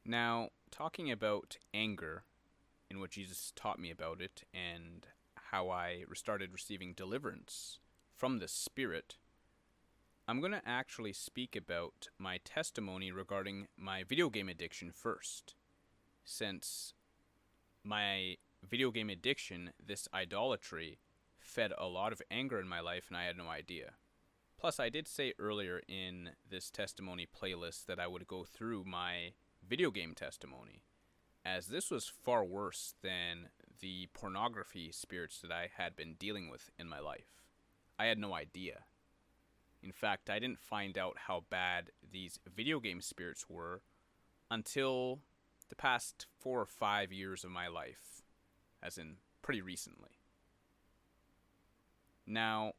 Now, talking about anger and what Jesus taught me about it and how I started receiving deliverance from the Spirit, I'm going to actually speak about my testimony regarding my video game addiction first. Since my video game addiction, this idolatry, fed a lot of anger in my life and I had no idea. Plus, I did say earlier in this testimony playlist that I would go through my video game testimony, as this was far worse than the pornography spirits that I had been dealing with in my life. I had no idea. In fact, I didn't find out how bad these video game spirits were until the past 4 or 5 years of my life, as in pretty recently. Now,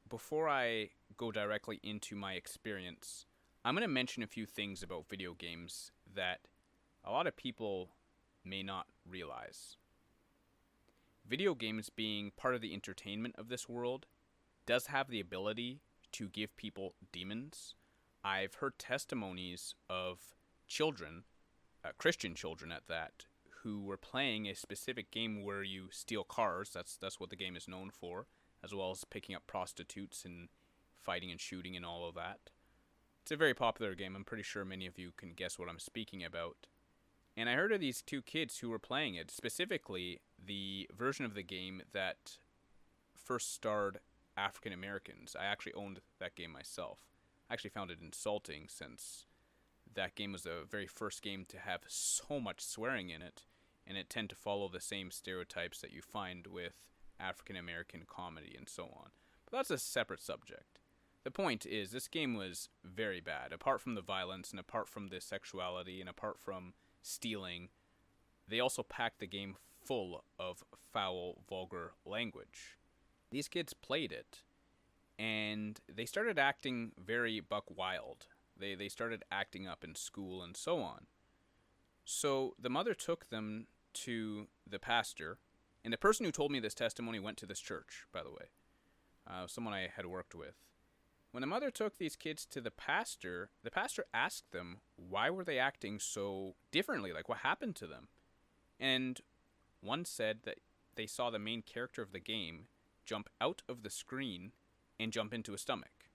before I go directly into my experience, I'm going to mention a few things about video games that a lot of people may not realize. Video games, being part of the entertainment of this world, does have the ability to give people demons. I've heard testimonies of children, Christian children at that, who were playing a specific game where you steal cars. That's what the game is known for, as well as picking up prostitutes and fighting and shooting and all of that. It's a very popular game. I'm pretty sure many of you can guess what I'm speaking about. And I heard of these two kids who were playing it, specifically the version of the game that first starred African Americans. I actually owned that game myself. I actually found it insulting since that game was the very first game to have so much swearing in it, and it tend to follow the same stereotypes that you find with African American comedy and so on. But that's a separate subject. The point is, this game was very bad. Apart from the violence, and apart from the sexuality, and apart from stealing, they also packed the game full of foul, vulgar language. These kids played it, and they started acting very buck wild. They started acting up in school and so on. So the mother took them to the pastor, and the person who told me this testimony went to this church, by the way. Someone I had worked with. When the mother took these kids to the pastor asked them why were they acting so differently, like what happened to them. And one said that they saw the main character of the game jump out of the screen and jump into a stomach.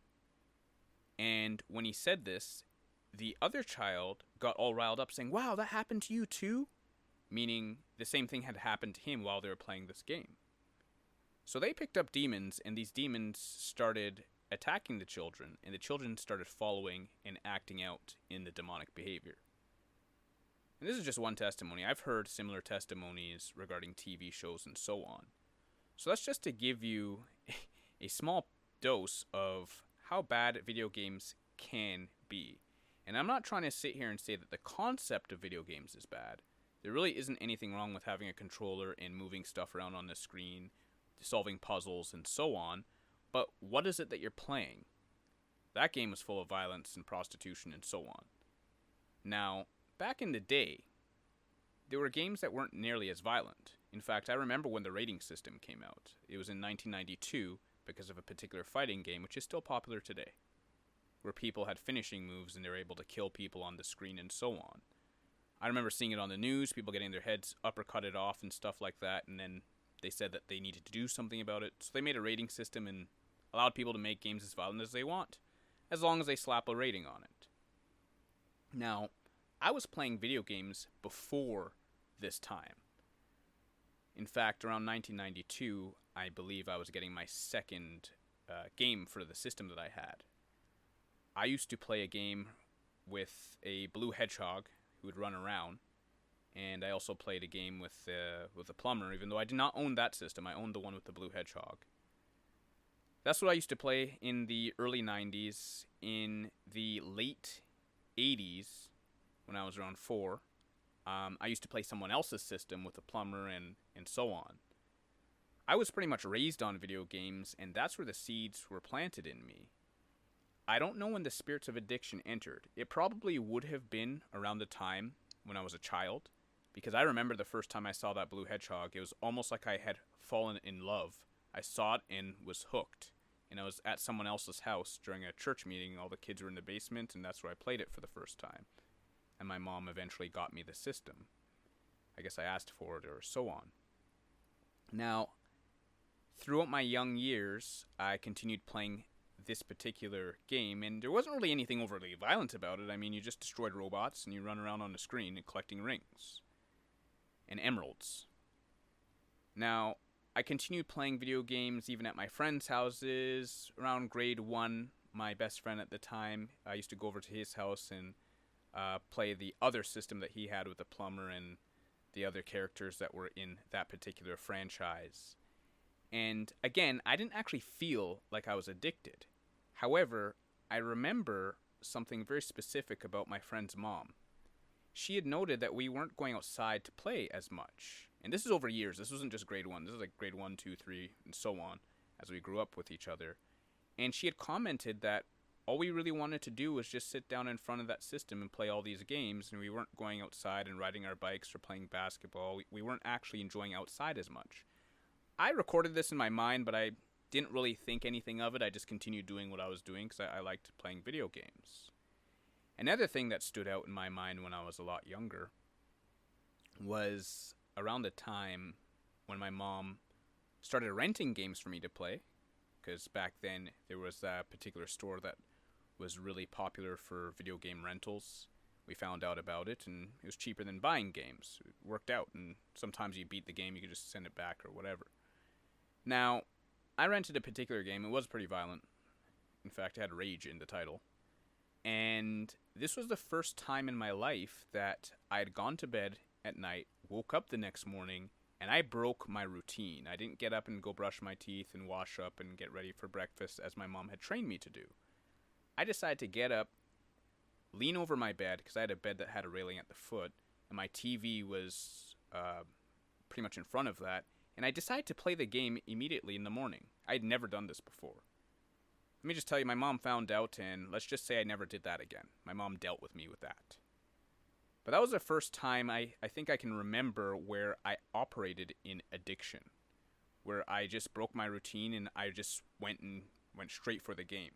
And when he said this, the other child got all riled up saying, "Wow, that happened to you too?" Meaning the same thing had happened to him while they were playing this game. So they picked up demons, and these demons started attacking the children, and the children started following and acting out in the demonic behavior. And this is just one testimony. I've heard similar testimonies regarding TV shows and so on. So that's just to give you a small dose of how bad video games can be. And I'm not trying to sit here and say that the concept of video games is bad. There really isn't anything wrong with having a controller and moving stuff around on the screen, solving puzzles and so on. But what is it that you're playing? That game was full of violence and prostitution and so on. Now, back in the day, there were games that weren't nearly as violent. In fact, I remember when the rating system came out. It was in 1992 because of a particular fighting game, which is still popular today, where people had finishing moves and they were able to kill people on the screen and so on. I remember seeing it on the news, people getting their heads uppercutted off and stuff like that, and then they said that they needed to do something about it. So they made a rating system and allowed people to make games as violent as they want, as long as they slap a rating on it. Now, I was playing video games before this time. In fact, around 1992, I believe I was getting my second game for the system that I had. I used to play a game with a blue hedgehog who would run around, and I also played a game with a plumber, even though I did not own that system. I owned the one with the blue hedgehog. That's what I used to play in the early 90s. In the late 80s, when I was around 4, I used to play someone else's system with a plumber and so on. I was pretty much raised on video games, and that's where the seeds were planted in me. I don't know when the spirits of addiction entered. It probably would have been around the time when I was a child, because I remember the first time I saw that blue hedgehog, it was almost like I had fallen in love. I saw it and was hooked. And I was at someone else's house during a church meeting. All the kids were in the basement, and that's where I played it for the first time. and my mom eventually got me the system. I guess I asked for it or so on. Now, throughout my young years, I continued playing this particular game, and there wasn't really anything overly violent about it. I mean, you just destroyed robots and you run around on the screen and collecting rings and emeralds. Now, I continued playing video games even at my friends' houses. Around grade 1, my best friend at the time, I used to go over to his house and play the other system that he had with the plumber and the other characters that were in that particular franchise. And again, I didn't actually feel like I was addicted. However, I remember something very specific about my friend's mom. She had noted that we weren't going outside to play as much. And this is over years. This wasn't just grade 1. This is like grade 1, 2, 3, and so on as we grew up with each other. And she had commented that all we really wanted to do was just sit down in front of that system and play all these games, and we weren't going outside and riding our bikes or playing basketball. We weren't actually enjoying outside as much. I recorded this in my mind, but I didn't really think anything of it. I just continued doing what I was doing because I liked playing video games. Another thing that stood out in my mind when I was a lot younger was around the time when my mom started renting games for me to play, because back then there was that particular store that was really popular for video game rentals. We found out about it, and it was cheaper than buying games. It worked out, and sometimes you beat the game, you could just send it back or whatever. Now, I rented a particular game. It was pretty violent. In fact, it had rage in the title. And this was the first time in my life that I had gone to bed at night, woke up the next morning, and I broke my routine. I didn't get up and go brush my teeth and wash up and get ready for breakfast as my mom had trained me to do. I decided to get up, lean over my bed, because I had a bed that had a railing at the foot, and my TV was pretty much in front of that, and I decided to play the game immediately in the morning. I had never done this before. Let me just tell you, my mom found out, and let's just say I never did that again. My mom dealt with me with that. But that was the first time I think I can remember where I operated in addiction, where I just broke my routine and I just went straight for the game.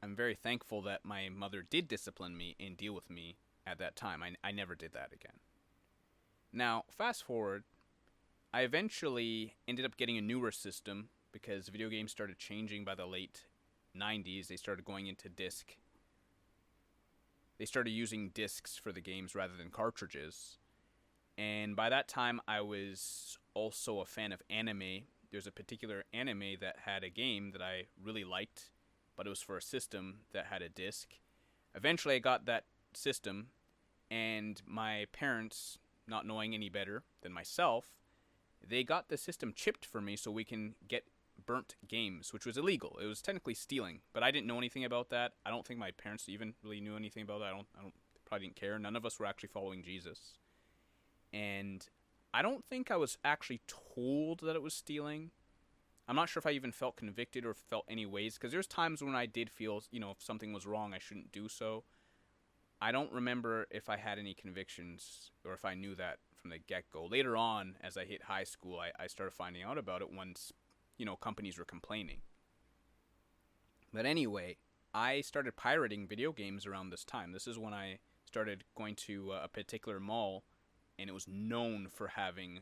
I'm very thankful that my mother did discipline me and deal with me at that time. I never did that again. Now, fast forward, I eventually ended up getting a newer system because video games started changing by the late 90s. They started going into disc. They started using discs for the games rather than cartridges. And by that time, I was also a fan of anime. There's a particular anime that had a game that I really liked, but it was for a system that had a disc. Eventually, I got that system, and my parents, not knowing any better than myself, they got the system chipped for me so we can get burnt games, which was illegal. It was technically stealing, but I didn't know anything about that. I don't think my parents even really knew anything about that. I don't probably didn't care. None of us were actually following Jesus. And I don't think I was actually told that it was stealing. I'm not sure if I even felt convicted or felt any ways, because there's times when I did feel, if something was wrong, I shouldn't do so. I don't remember if I had any convictions or if I knew that from the get-go. Later on, as I hit high school, I started finding out about it once, companies were complaining. But anyway, I started pirating video games around this time. This is when I started going to a particular mall, and it was known for having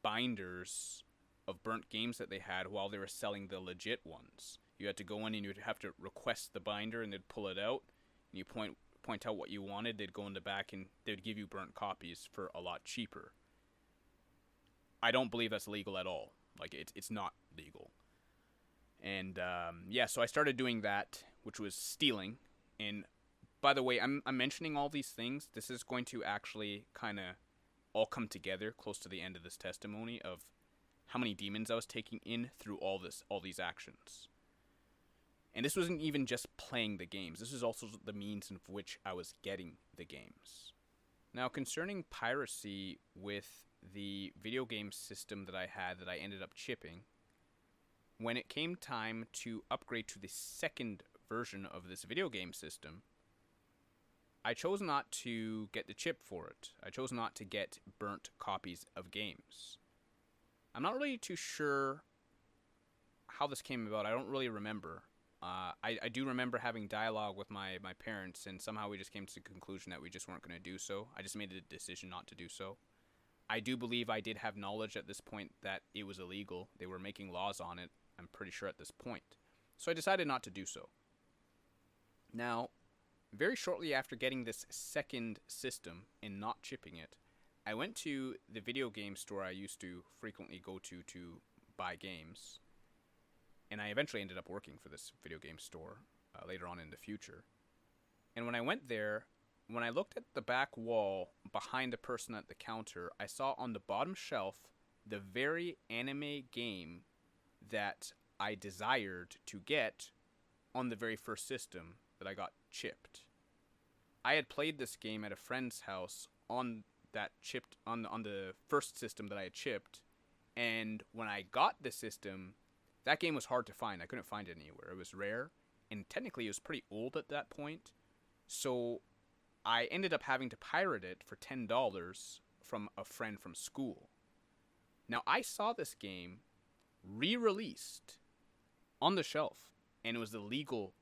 binders of burnt games that they had while they were selling the legit ones. You had to go in and you'd have to request the binder, and they'd pull it out, and you point out what you wanted. They'd go in the back and they'd give you burnt copies for a lot cheaper. I don't believe that's legal at all. Like, it's not legal. And so I started doing that, which was stealing. And by the way, I'm mentioning all these things. This is going to actually kind of all come together close to the end of this testimony of how many demons I was taking in through all these actions. And this wasn't even just playing the games. This is also the means in which I was getting the games. Now, concerning piracy with the video game system that I had that I ended up chipping, when it came time to upgrade to the second version of this video game system, I chose not to get the chip for it. I chose not to get burnt copies of games. I'm not really too sure how this came about. I don't really remember. I do remember having dialogue with my parents, and somehow we just came to the conclusion that we just weren't going to do so. I just made a decision not to do so. I do believe I did have knowledge at this point that it was illegal. They were making laws on it, I'm pretty sure at this point. So I decided not to do so. Now, very shortly after getting this second system and not chipping it, I went to the video game store I used to frequently go to buy games. And I eventually ended up working for this video game store later on in the future. And when I went there, when I looked at the back wall behind the person at the counter, I saw on the bottom shelf the very anime game that I desired to get on the very first system that I got chipped. I had played this game at a friend's house on that chipped on the first system that I had chipped, and when I got the system, that game was hard to find. I couldn't find it anywhere. It was rare, and technically it was pretty old at that point. So I ended up having to pirate it for $10 from a friend from school. Now, I saw this game re-released on the shelf, and it was the legal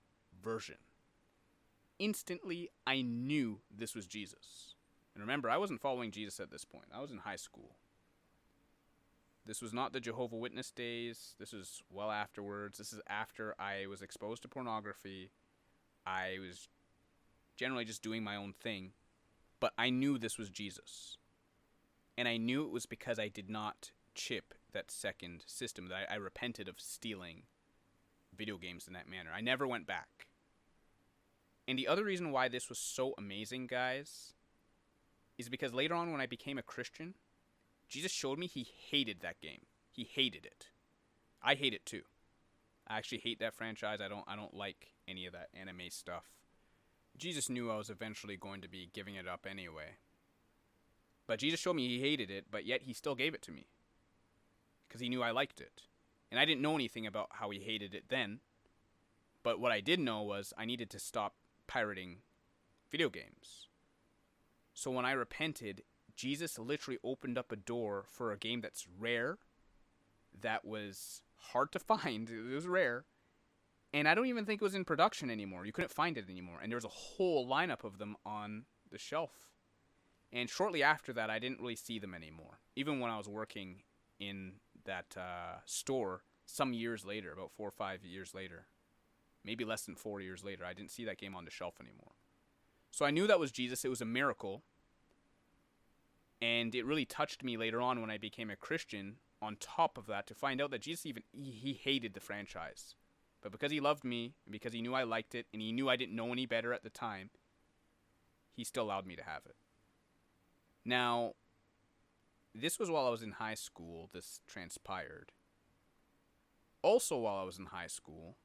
version. Instantly, I knew this was Jesus. And remember, I wasn't following Jesus at this point. I was in high school. This was not the Jehovah's Witness days. This was well afterwards. This is after I was exposed to pornography. I was generally just doing my own thing. But I knew this was Jesus. And I knew it was because I did not chip that second system, that I repented of stealing video games in that manner. I never went back. And the other reason why this was so amazing, guys, is because later on when I became a Christian, Jesus showed me he hated that game. He hated it. I hate it too. I actually hate that franchise. I don't like any of that anime stuff. Jesus knew I was eventually going to be giving it up anyway. But Jesus showed me he hated it, but yet he still gave it to me. Because he knew I liked it. And I didn't know anything about how he hated it then. But what I did know was I needed to stop pirating video games. So when I repented, Jesus literally opened up a door for a game that's rare, that was hard to find, it was rare, and I don't even think it was in production anymore. You couldn't find it anymore, and there was a whole lineup of them on the shelf. And shortly after that, I didn't really see them anymore. Even when I was working in that store some years later, about 4 or 5 years later, maybe less than 4 years later, I didn't see that game on the shelf anymore. So I knew that was Jesus. It was a miracle. And it really touched me later on when I became a Christian, on top of that, to find out that Jesus he hated the franchise. But because he loved me, and because he knew I liked it, and he knew I didn't know any better at the time, he still allowed me to have it. Now, this was while I was in high school, this transpired. Also while I was in high school,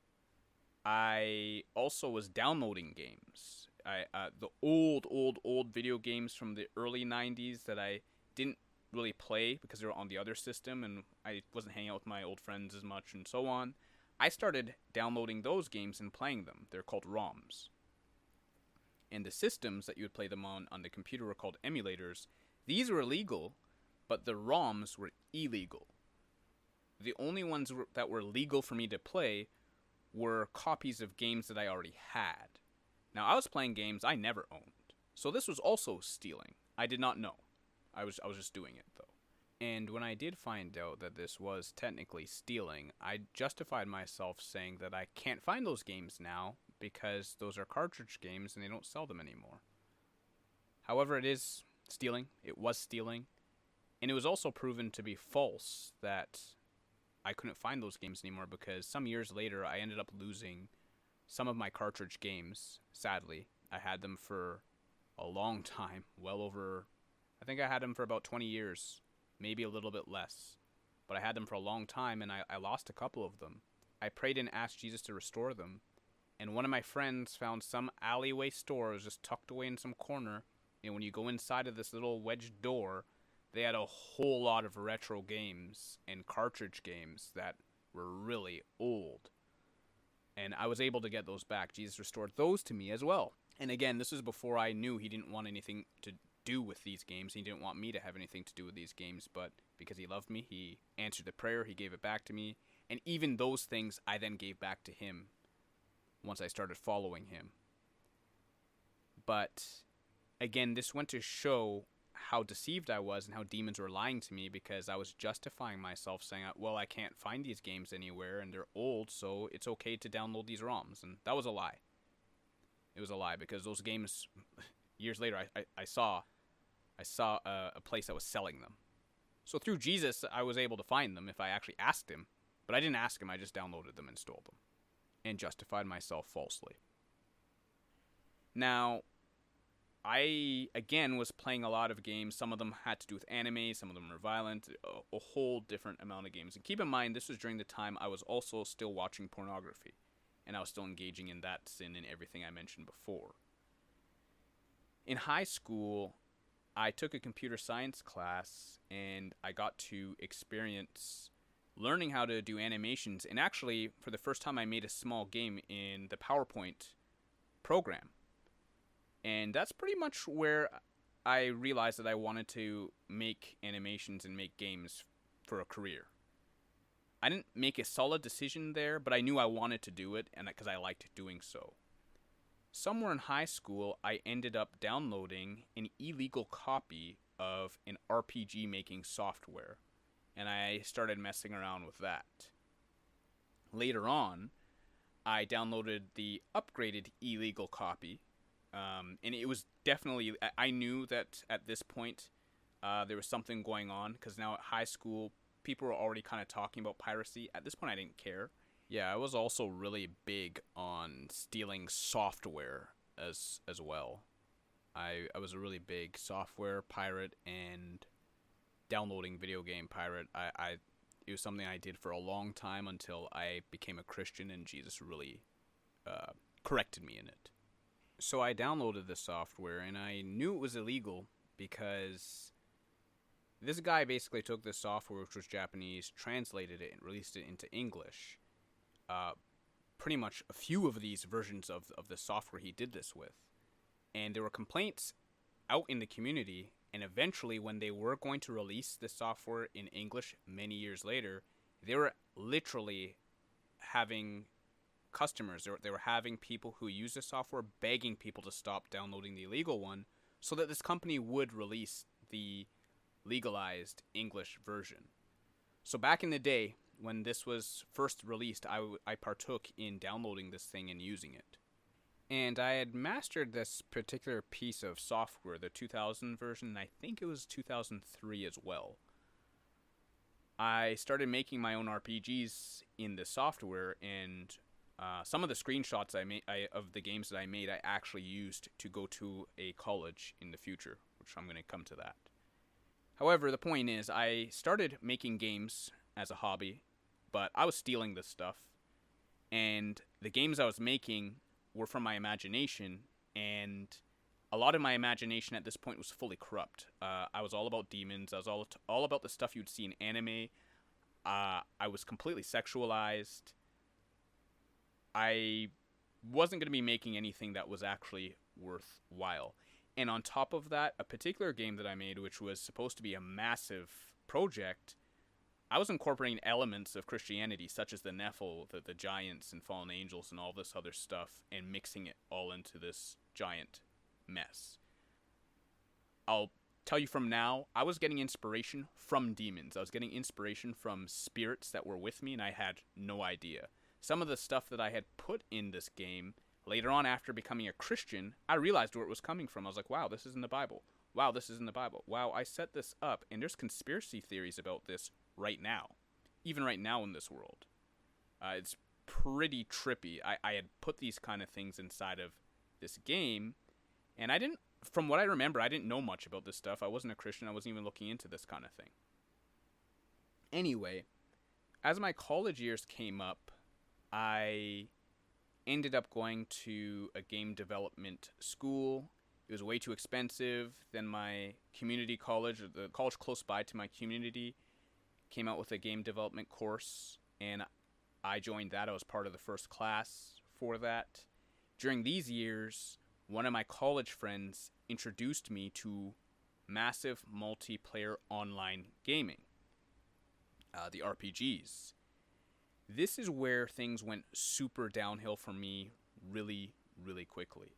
I also was downloading games. The old video games from the early 90s that I didn't really play because they were on the other system and I wasn't hanging out with my old friends as much and so on. I started downloading those games and playing them. They're called ROMs. And the systems that you would play them on the computer were called emulators. These were legal, but the ROMs were illegal. The only ones that were legal for me to play were copies of games that I already had. Now, I was playing games I never owned, so this was also stealing. I did not know. I was just doing it, though. And when I did find out that this was technically stealing, I justified myself saying that I can't find those games now because those are cartridge games and they don't sell them anymore. However, it is stealing. It was stealing. And it was also proven to be false that I couldn't find those games anymore because some years later I ended up losing some of my cartridge games, sadly. I had them for a long time, well over, I think I had them for about 20 years, maybe a little bit less. But I had them for a long time and I lost a couple of them. I prayed and asked Jesus to restore them. And one of my friends found some alleyway store. It was just tucked away in some corner. And when you go inside of this little wedged door, they had a whole lot of retro games and cartridge games that were really old. And I was able to get those back. Jesus restored those to me as well. And again, this was before I knew he didn't want anything to do with these games. He didn't want me to have anything to do with these games. But because he loved me, he answered the prayer. He gave it back to me. And even those things I then gave back to him once I started following him. But again, this went to show how deceived I was and how demons were lying to me, because I was justifying myself saying, well, I can't find these games anywhere and they're old, so it's okay to download these ROMs. And that was a lie. It was a lie, because those games, years later, I saw a place that was selling them. So through Jesus, I was able to find them if I actually asked him. But I didn't ask him, I just downloaded them and stole them. And justified myself falsely. Now, I, again, was playing a lot of games. Some of them had to do with anime, some of them were violent, a whole different amount of games. And keep in mind, this was during the time I was also still watching pornography. And I was still engaging in that sin and everything I mentioned before. In high school, I took a computer science class, and I got to experience learning how to do animations. And actually, for the first time, I made a small game in the PowerPoint program. And that's pretty much where I realized that I wanted to make animations and make games for a career. I didn't make a solid decision there, but I knew I wanted to do it, and because I liked doing so. Somewhere in high school, I ended up downloading an illegal copy of an RPG making software, and I started messing around with that. Later on, I downloaded the upgraded illegal copy, and it was definitely, I knew that at this point there was something going on, because now at high school, people were already kind of talking about piracy. At this point, I didn't care. Yeah, I was also really big on stealing software as well. I was a really big software pirate and downloading video game pirate. It was something I did for a long time until I became a Christian and Jesus really corrected me in it. So I downloaded the software, and I knew it was illegal because this guy basically took this software, which was Japanese, translated it, and released it into English. Pretty much a few of these versions of the software he did this with. And there were complaints out in the community, and eventually when they were going to release the software in English many years later, they were literally having customers, they were having people who use the software begging people to stop downloading the illegal one so that this company would release the legalized English version. So back in the day, when this was first released, I partook in downloading this thing and using it. And I had mastered this particular piece of software, the 2000 version, and I think it was 2003 as well. I started making my own RPGs in the software, and some of the screenshots I made of the games that I made, I actually used to go to a college in the future, which I'm going to come to that. However, the point is, I started making games as a hobby, but I was stealing this stuff, and the games I was making were from my imagination, and a lot of my imagination at this point was fully corrupt. I was all about demons. I was all about the stuff you'd see in anime. I was completely sexualized. I wasn't going to be making anything that was actually worthwhile. And on top of that, a particular game that I made, which was supposed to be a massive project, I was incorporating elements of Christianity, such as the Nephil, the giants and fallen angels and all this other stuff, and mixing it all into this giant mess. I'll tell you from now, I was getting inspiration from demons. I was getting inspiration from spirits that were with me, and I had no idea. Some of the stuff that I had put in this game, later on after becoming a Christian, I realized where it was coming from. I was like, wow, this is in the Bible. Wow, this is in the Bible. Wow, I set this up, and there's conspiracy theories about this right now. Even right now in this world. It's pretty trippy. I had put these kind of things inside of this game, and I didn't, from what I remember, I didn't know much about this stuff. I wasn't a Christian. I wasn't even looking into this kind of thing. Anyway, as my college years came up, I ended up going to a game development school. It was way too expensive. Then my community college, or the college close by to my community, came out with a game development course, and I joined that. I was part of the first class for that. During these years, one of my college friends introduced me to massive multiplayer online gaming, the RPGs. This is where things went super downhill for me really, really quickly.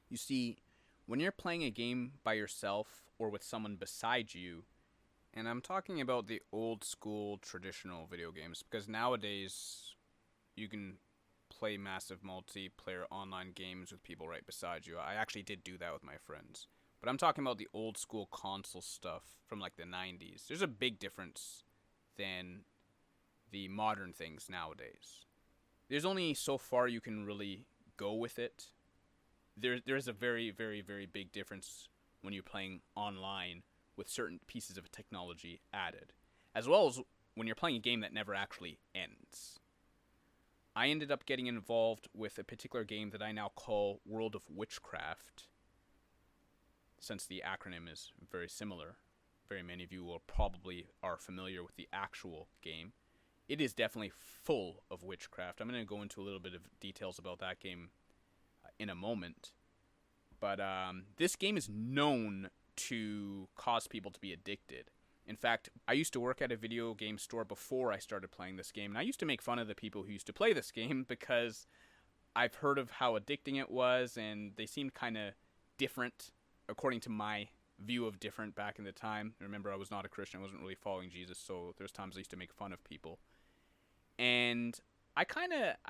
You see, when you're playing a game by yourself or with someone beside you, and I'm talking about the old school traditional video games, because nowadays you can play massive multiplayer online games with people right beside you. I actually did do that with my friends. But I'm talking about the old school console stuff from like the 90s. There's a big difference than the modern things nowadays. There's only so far you can really go with it. There's a very, very, very big difference when you're playing online with certain pieces of technology added, as well as when you're playing a game that never actually ends. I ended up getting involved with a particular game that I now call World of Witchcraft, since the acronym is very similar. Very many of you will probably are familiar with the actual game. It is definitely full of witchcraft. I'm going to go into a little bit of details about that game in a moment. But this game is known to cause people to be addicted. In fact, I used to work at a video game store before I started playing this game, and I used to make fun of the people who used to play this game because I've heard of how addicting it was, and they seemed kind of different, according to my view of different back in the time. Remember, I was not a Christian, I wasn't really following Jesus, so there's times I used to make fun of people. And I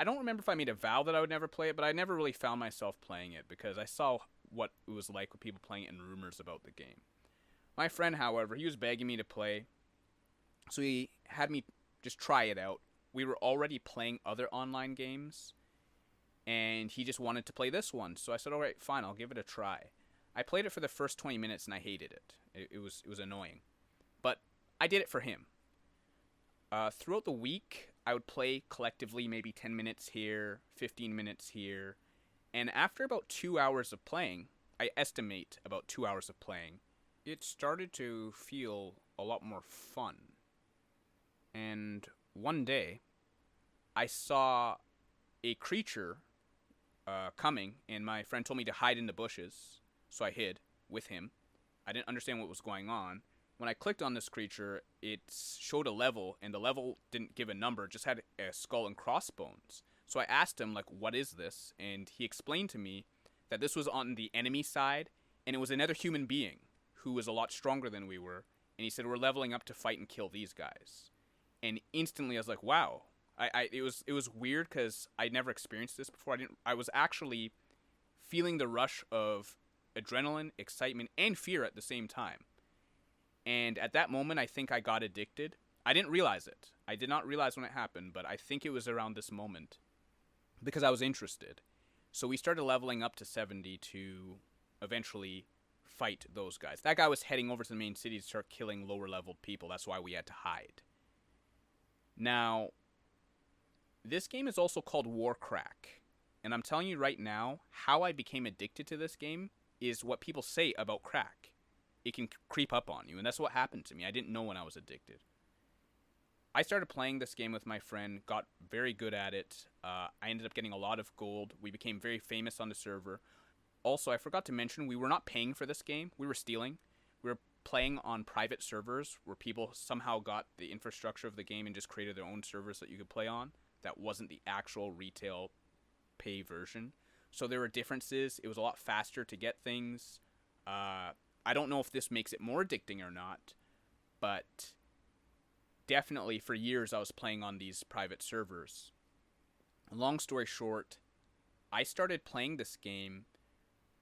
don't remember if I made a vow that I would never play it, but I never really found myself playing it because I saw what it was like with people playing it and rumors about the game. My friend, however, he was begging me to play, so he had me just try it out. We were already playing other online games, and he just wanted to play this one. So I said, all right, fine, I'll give it a try. I played it for the first 20 minutes, and I hated it. It was annoying. But I did it for him. Throughout the week, I would play collectively maybe 10 minutes here, 15 minutes here, and after about 2 hours of playing, I estimate about 2 hours of playing, it started to feel a lot more fun. And one day, I saw a creature coming, and my friend told me to hide in the bushes, so I hid with him. I didn't understand what was going on. When I clicked on this creature, it showed a level, and the level didn't give a number, it just had a skull and crossbones. So I asked him, like, what is this? And he explained to me that this was on the enemy side, and it was another human being who was a lot stronger than we were. And he said, we're leveling up to fight and kill these guys. And instantly I was like, wow. It was weird because I'd never experienced this before. I was actually feeling the rush of adrenaline, excitement, and fear at the same time. And at that moment, I think I got addicted. I didn't realize it. I did not realize when it happened, but I think it was around this moment because I was interested. So we started leveling up to 70 to eventually fight those guys. That guy was heading over to the main city to start killing lower level people. That's why we had to hide. Now, this game is also called WarCrack. And I'm telling you right now, how I became addicted to this game is what people say about crack. It can creep up on you, and that's what happened to me. I didn't know when I was addicted. I started playing this game with my friend, got very good at it. I ended up getting a lot of gold. We became very famous on the server. Also, I forgot to mention, we were not paying for this game. We were stealing. We were playing on private servers where people somehow got the infrastructure of the game and just created their own servers that you could play on. That wasn't the actual retail pay version. So there were differences. It was a lot faster to get things. I don't know if this makes it more addicting or not, but definitely for years I was playing on these private servers. Long story short, I started playing this game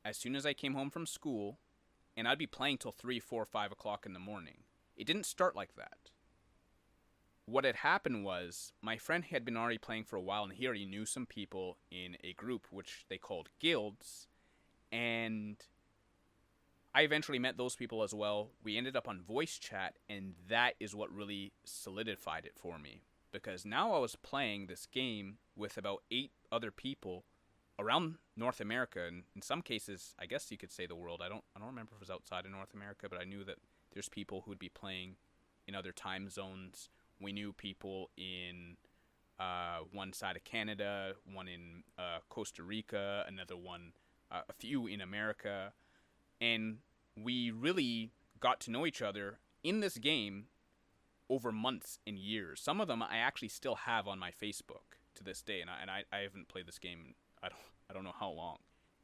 as soon as I came home from school, and I'd be playing till 3, 4, 5 o'clock in the morning. It didn't start like that. What had happened was my friend had been already playing for a while, and he already knew some people in a group which they called guilds, and I eventually met those people as well. We ended up on voice chat, and that is what really solidified it for me. Because now I was playing this game with about 8 other people around North America, and in some cases, I guess you could say the world. I don't remember if it was outside of North America, but I knew that there's people who would be playing in other time zones. We knew people in one side of Canada, one in Costa Rica, another one, a few in America. And we really got to know each other in this game over months and years. Some of them I actually still have on my Facebook to this day, and I haven't played this game I don't know how long.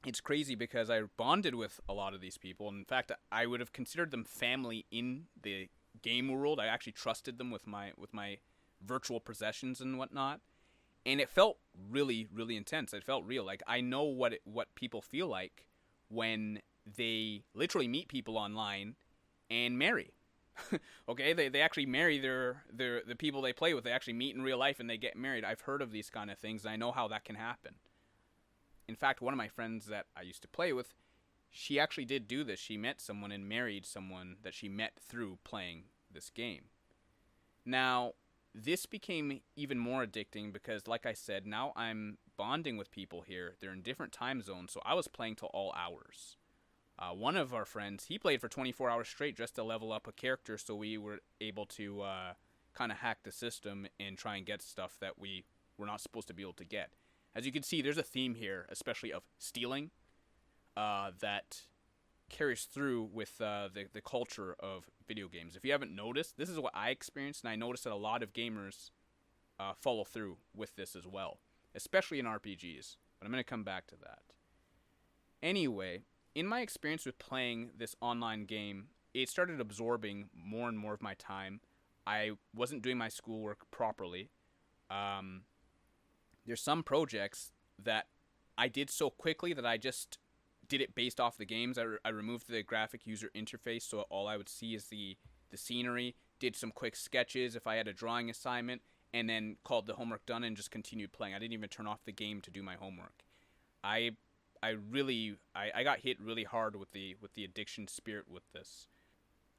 It's crazy because I bonded with a lot of these people. In fact, I would have considered them family in the game world. I actually trusted them with my virtual possessions and whatnot. And it felt really, really intense. It felt real. Like, I know what people feel like when they literally meet people online and marry. Okay, they actually marry the people they play with. They actually meet in real life and they get married. I've heard of these kind of things, and I know how that can happen. In fact, one of my friends that I used to play with, she actually did do this. She met someone and married someone that she met through playing this game. Now, this became even more addicting because, like I said, now I'm bonding with people here. They're in different time zones, so I was playing till all hours. One of our friends, he played for 24 hours straight just to level up a character, so we were able to kind of hack the system and try and get stuff that we were not supposed to be able to get. As you can see, there's a theme here, especially of stealing, that carries through with the culture of video games. If you haven't noticed, this is what I experienced, and I noticed that a lot of gamers follow through with this as well, especially in RPGs. But I'm going to come back to that. Anyway, in my experience with playing this online game, it started absorbing more and more of my time. I wasn't doing my schoolwork properly. There's some projects that I did so quickly that I just did it based off the games. I removed the graphic user interface, so all I would see is the scenery, did some quick sketches if I had a drawing assignment, and then called the homework done and just continued playing. I didn't even turn off the game to do my homework. I got hit really hard with the addiction spirit with this.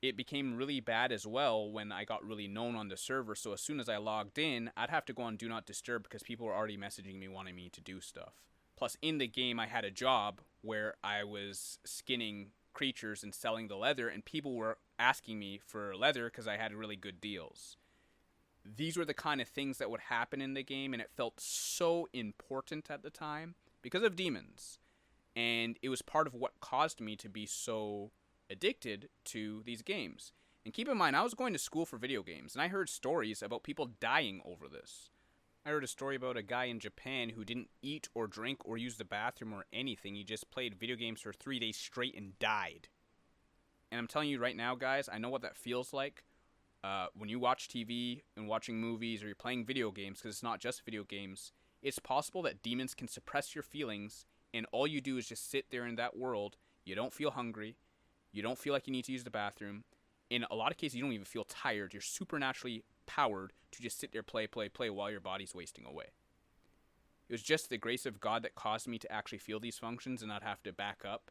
It became really bad as well when I got really known on the server, so as soon as I logged in, I'd have to go on Do Not Disturb because people were already messaging me wanting me to do stuff. Plus, in the game, I had a job where I was skinning creatures and selling the leather, and people were asking me for leather because I had really good deals. These were the kind of things that would happen in the game, and it felt so important at the time because of demons. And it was part of what caused me to be so addicted to these games. And keep in mind, I was going to school for video games, and I heard stories about people dying over this. I heard a story about a guy in Japan who didn't eat or drink or use the bathroom or anything. He just played video games for 3 days straight and died. And I'm telling you right now, guys, I know what that feels like. When you watch TV and watching movies or you're playing video games, because it's not just video games, it's possible that demons can suppress your feelings, and all you do is just sit there in that world. You don't feel hungry. You don't feel like you need to use the bathroom. In a lot of cases, you don't even feel tired. You're supernaturally powered to just sit there, play while your body's wasting away. It was just the grace of God that caused me to actually feel these functions and not have to back up,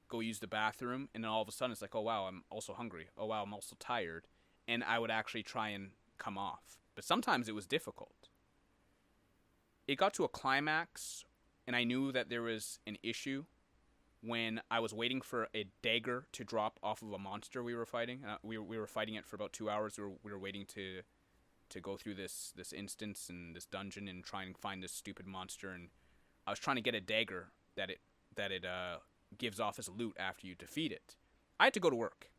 go use the bathroom, and then all of a sudden it's like, oh wow, I'm also hungry. Oh wow, I'm also tired. And I would actually try and come off. But sometimes it was difficult. It got to a climax, and I knew that there was an issue when I was waiting for a dagger to drop off of a monster we were fighting. We were fighting it for about 2 hours. We were waiting to go through this instance and this dungeon and try and find this stupid monster. And I was trying to get a dagger that it gives off as loot after you defeat it. I had to go to work.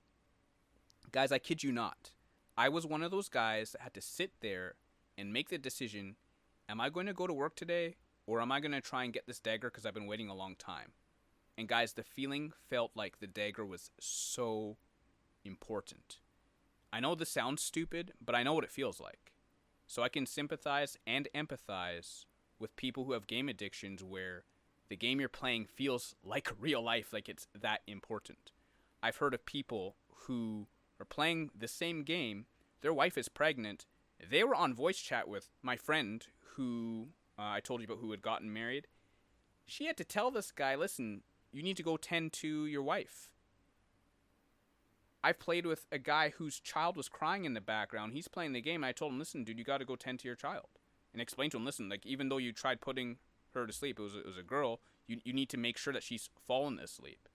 Guys, I kid you not. I was one of those guys that had to sit there and make the decision, am I going to go to work today, or am I going to try and get this dagger because I've been waiting a long time? And guys, the feeling felt like the dagger was so important. I know this sounds stupid, but I know what it feels like. So I can sympathize and empathize with people who have game addictions where the game you're playing feels like real life, like it's that important. I've heard of people who are playing the same game, their wife is pregnant, they were on voice chat with my friend who I told you about who had gotten married. She had to tell this guy, listen, you need to go tend to your wife. I've played with a guy whose child was crying in the background. He's playing the game. And I told him, listen, dude, you got to go tend to your child. And explained to him, listen, like even though you tried putting her to sleep, it was a girl, you need to make sure that she's fallen asleep.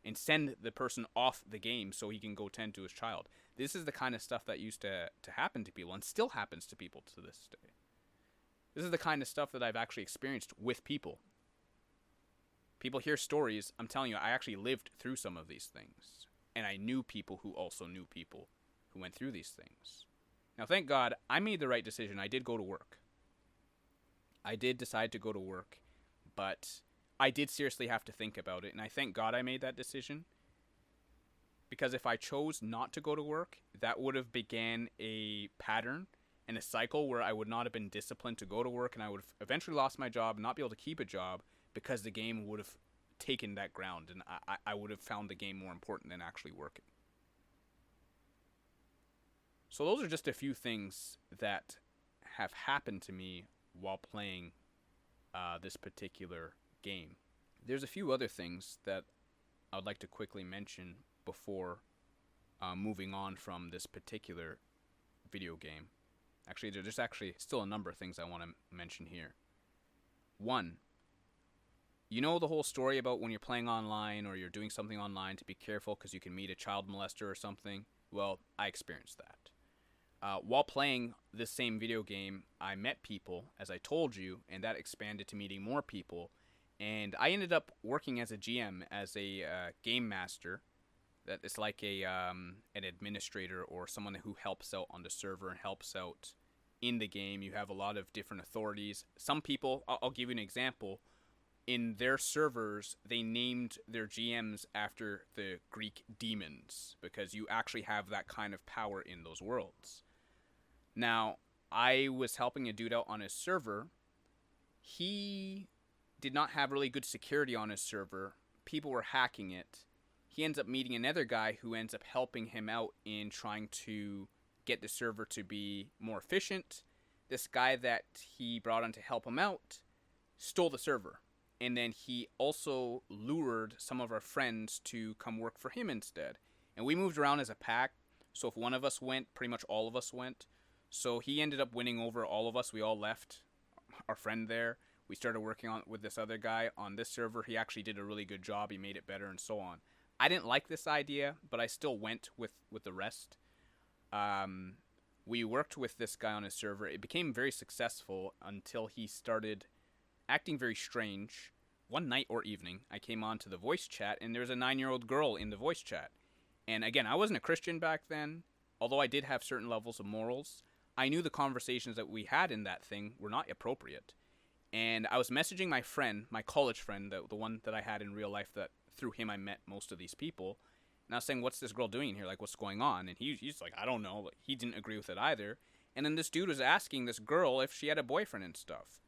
And send the person off the game so he can go tend to his child. This is the kind of stuff that used to happen to people and still happens to people to this day. This is the kind of stuff that I've actually experienced with people. People hear stories. I'm telling you, I actually lived through some of these things. And I knew people who also knew people who went through these things. Now, thank God, I made the right decision. I did go to work. I did decide to go to work. but I did seriously have to think about it, and I thank God I made that decision. Because if I chose not to go to work, that would have began a pattern and a cycle where I would not have been disciplined to go to work, and I would have eventually lost my job, not be able to keep a job, because the game would have taken that ground, and I would have found the game more important than actually working. So those are just a few things that have happened to me while playing this particular game. There's a few other things that I would like to quickly mention before moving on from this particular video game. Actually, there's actually still a number of things I want to mention here. One, you know the whole story about when you're playing online or you're doing something online to be careful because you can meet a child molester or something? Well, I experienced that. While playing this same video game, I met people, as I told you, and that expanded to meeting more people. And I ended up working as a GM, as a game master. That is like an administrator or someone who helps out on the server and helps out in the game. You have a lot of different authorities. Some people, I'll give you an example. In their servers, they named their GMs after the Greek demons because you actually have that kind of power in those worlds. Now, I was helping a dude out on his server. He did not have really good security on his server. People were hacking it. He ends up meeting another guy who ends up helping him out in trying to get the server to be more efficient. This guy that he brought on to help him out stole the server. And then he also lured some of our friends to come work for him instead. And we moved around as a pack. So if one of us went, pretty much all of us went. So he ended up winning over all of us. We all left our friend there. We started working on with this other guy on this server. He actually did a really good job. He made it better and so on. I didn't like this idea, but I still went with the rest. We worked with this guy on his server. It became very successful until he started acting very strange. One night or evening, I came on to the voice chat, and there was a 9-year-old girl in the voice chat. And again, I wasn't a Christian back then, although I did have certain levels of morals. I knew the conversations that we had in that thing were not appropriate. And I was messaging my friend, my college friend, the one that I had in real life, that through him I met most of these people. And I was saying, what's this girl doing here? Like, what's going on? And he's like, I don't know. Like, he didn't agree with it either. And then this dude was asking this girl if she had a boyfriend and stuff.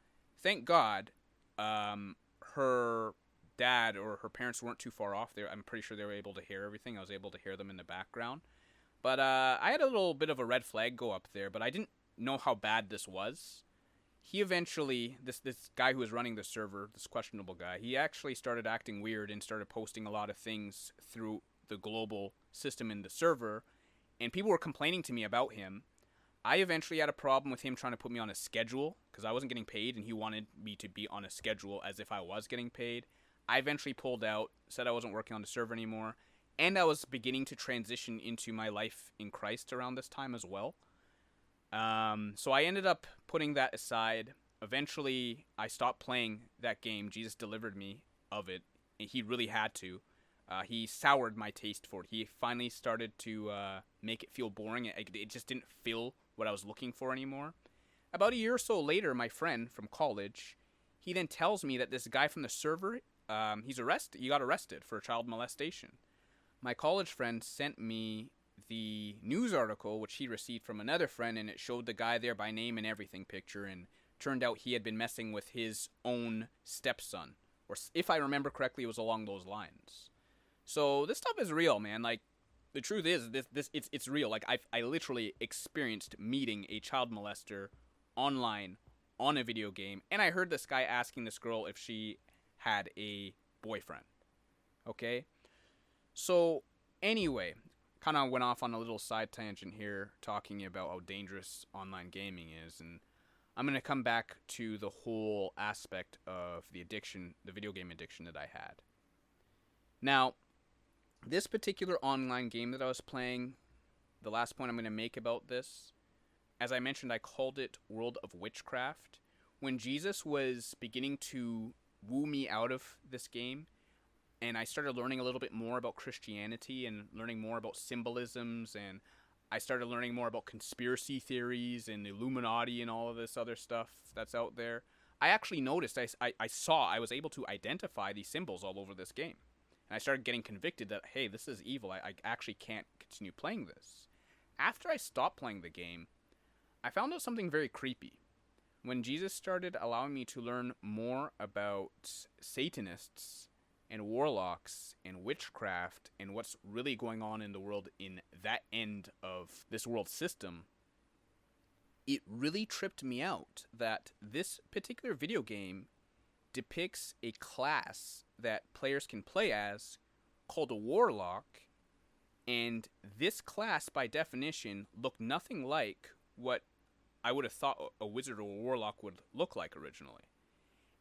Thank God, her dad or her parents weren't too far off there. I'm pretty sure they were able to hear everything. I was able to hear them in the background. But I had a little bit of a red flag go up there, but I didn't know how bad this was. He eventually, this guy who was running the server, this questionable guy, he actually started acting weird and started posting a lot of things through the global system in the server, and people were complaining to me about him. I eventually had a problem with him trying to put me on a schedule because I wasn't getting paid, and he wanted me to be on a schedule as if I was getting paid. I eventually pulled out, said I wasn't working on the server anymore, and I was beginning to transition into my life in Christ around this time as well. So I ended up putting that aside. Eventually, I stopped playing that game. Jesus delivered me of it. He really had to. He soured my taste for it. He finally started to make it feel boring. It just didn't feel what I was looking for anymore. About a year or so later, my friend from college, he then tells me that this guy from the server, he got arrested for child molestation. My college friend sent me the news article, which he received from another friend, and it showed the guy there by name and everything picture, and turned out he had been messing with his own stepson. Or if I remember correctly, it was along those lines. So this stuff is real, man. Like, the truth is, it's real. Like, I literally experienced meeting a child molester online on a video game, and I heard this guy asking this girl if she had a boyfriend. Okay? So, anyway, kind of went off on a little side tangent here, talking about how dangerous online gaming is, and I'm going to come back to the whole aspect of the addiction, the video game addiction that I had. Now, this particular online game that I was playing, the last point I'm going to make about this, as I mentioned, I called it World of Witchcraft. When Jesus was beginning to woo me out of this game, and I started learning a little bit more about Christianity and learning more about symbolisms, and I started learning more about conspiracy theories and Illuminati and all of this other stuff that's out there, I actually noticed, I was able to identify these symbols all over this game. And I started getting convicted that, hey, this is evil. I actually can't continue playing this. After I stopped playing the game, I found out something very creepy. When Jesus started allowing me to learn more about satanists and warlocks and witchcraft and what's really going on in the world in that end of this world system, it really tripped me out that this particular video game depicts a class that players can play as called a warlock, and this class by definition looked nothing like what I would have thought a wizard or a warlock would look like originally.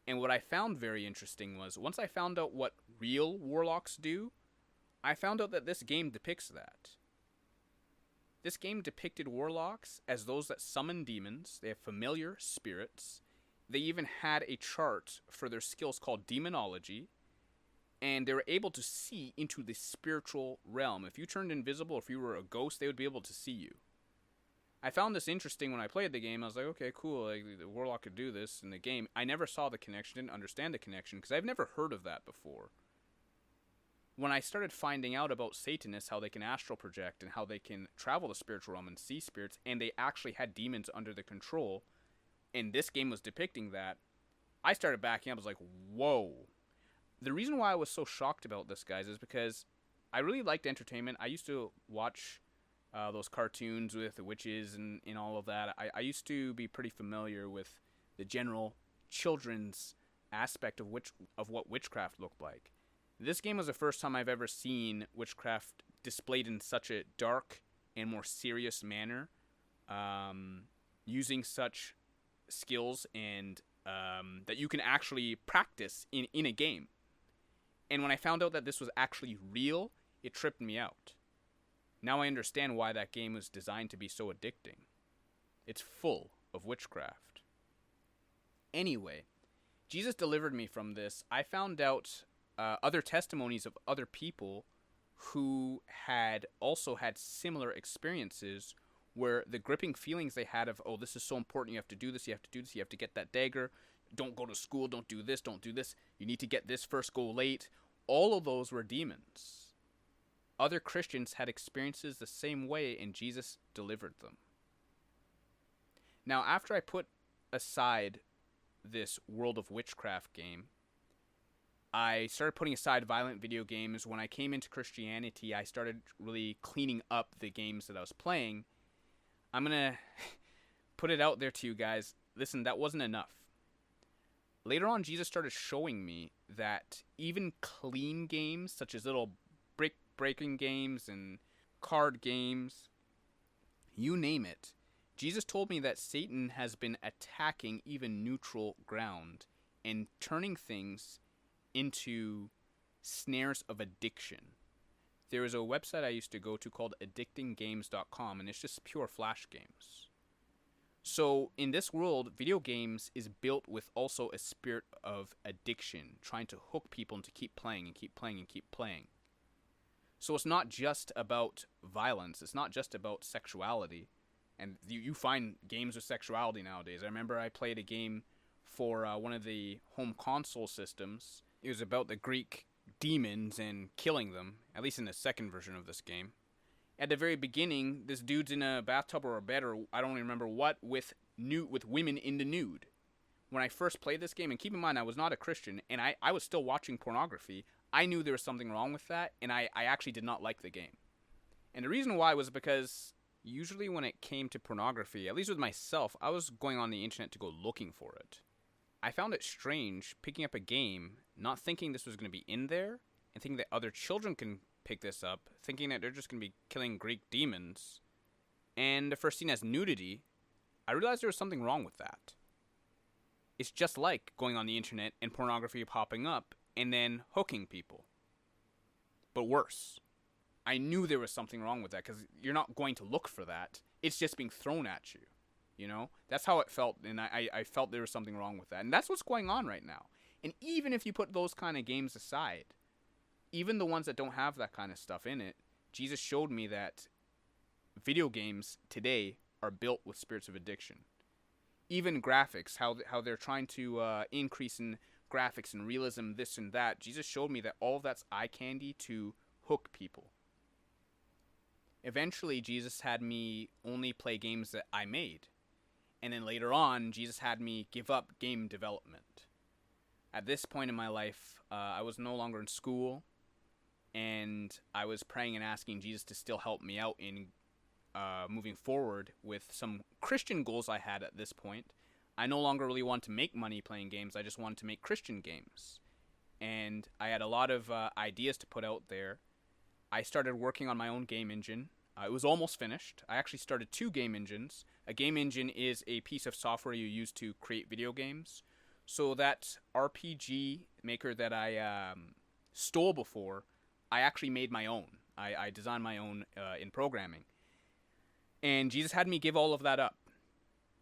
And what I found very interesting was, once I found out what real warlocks do, I found out that this game depicts that. This game depicted warlocks as those that summon demons. They have familiar spirits. They even had a chart for their skills called demonology, and they were able to see into the spiritual realm. If you turned invisible, if you were a ghost, they would be able to see you. I found this interesting when I played the game. I was like, okay, cool, like, the warlock could do this in the game. I never saw the connection, didn't understand the connection, because I've never heard of that before. When I started finding out about Satanists, how they can astral project and how they can travel the spiritual realm and see spirits, and they actually had demons under their control, and this game was depicting that, I started backing up. I was like, whoa. The reason why I was so shocked about this, guys, is because I really liked entertainment. I used to watch those cartoons with the witches and all of that. I used to be pretty familiar with the general children's aspect of what witchcraft looked like. This game was the first time I've ever seen witchcraft displayed in such a dark and more serious manner, using such skills and that you can actually practice in a game. And when I found out that this was actually real, it tripped me out. Now I understand why that game was designed to be so addicting. It's full of witchcraft. Anyway, Jesus delivered me from this. I found out other testimonies of other people who had also had similar experiences where the gripping feelings they had of, oh, this is so important, you have to do this, you have to do this, you have to get that dagger, don't go to school, don't do this, you need to get this first, go late. All of those were demons. Other Christians had experiences the same way, and Jesus delivered them. Now, after I put aside this World of Witchcraft game, I started putting aside violent video games. When I came into Christianity, I started really cleaning up the games that I was playing. I'm going to put it out there to you guys. Listen, that wasn't enough. Later on, Jesus started showing me that even clean games, such as little brick-breaking games and card games, you name it, Jesus told me that Satan has been attacking even neutral ground and turning things into snares of addiction. There is a website I used to go to called addictinggames.com, and it's just pure flash games. So in this world, video games is built with also a spirit of addiction, trying to hook people into keep playing and keep playing and keep playing. So it's not just about violence. It's not just about sexuality. And you find games with sexuality nowadays. I remember I played a game for one of the home console systems. It was about the Greek demons and killing them, at least in the second version of this game. At the very beginning, this dude's in a bathtub or a bed, or I don't even remember what, with women in the nude. When I first played this game, and keep in mind I was not a Christian, and I was still watching pornography, I knew there was something wrong with that, and I actually did not like the game. And the reason why was because usually when it came to pornography, at least with myself, I was going on the internet to go looking for it. I found it strange picking up a game, not thinking this was going to be in there, and thinking that other children can pick this up, thinking that they're just going to be killing Greek demons. And the first scene has nudity. I realized there was something wrong with that. It's just like going on the internet and pornography popping up and then hooking people. But worse. I knew there was something wrong with that because you're not going to look for that. It's just being thrown at you. You know? That's how it felt, and I felt there was something wrong with that. And that's what's going on right now. And even if you put those kind of games aside, even the ones that don't have that kind of stuff in it, Jesus showed me that video games today are built with spirits of addiction. even graphics, how they're trying to increase in graphics and realism, this and that. Jesus showed me that all of that's eye candy to hook people. Eventually, Jesus had me only play games that I made. And then later on, Jesus had me give up game development. At this point in my life, I was no longer in school, and I was praying and asking Jesus to still help me out in moving forward with some Christian goals I had at this point. I no longer really wanted to make money playing games. I just wanted to make Christian games. And I had a lot of ideas to put out there. I started working on my own game engine. It was almost finished. I actually started 2 game engines. A game engine is a piece of software you use to create video games. So that RPG maker that I stole before, I actually made my own. I designed my own in programming. And Jesus had me give all of that up.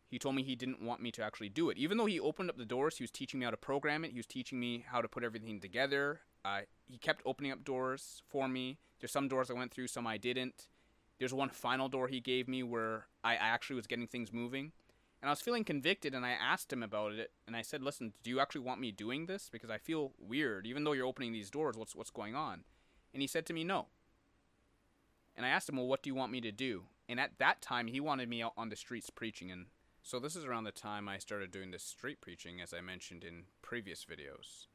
He told me he didn't want me to actually do it. Even though he opened up the doors, he was teaching me how to program it. He was teaching me how to put everything together. He kept opening up doors for me. There's some doors I went through, some I didn't. There's one final door he gave me where I actually was getting things moving. And I was feeling convicted, and I asked him about it. And I said, listen, do you actually want me doing this? Because I feel weird. Even though you're opening these doors, what's going on? And he said to me, no. And I asked him, well, what do you want me to do? And at that time, he wanted me out on the streets preaching. And so this is around the time I started doing this street preaching, as I mentioned in previous videos.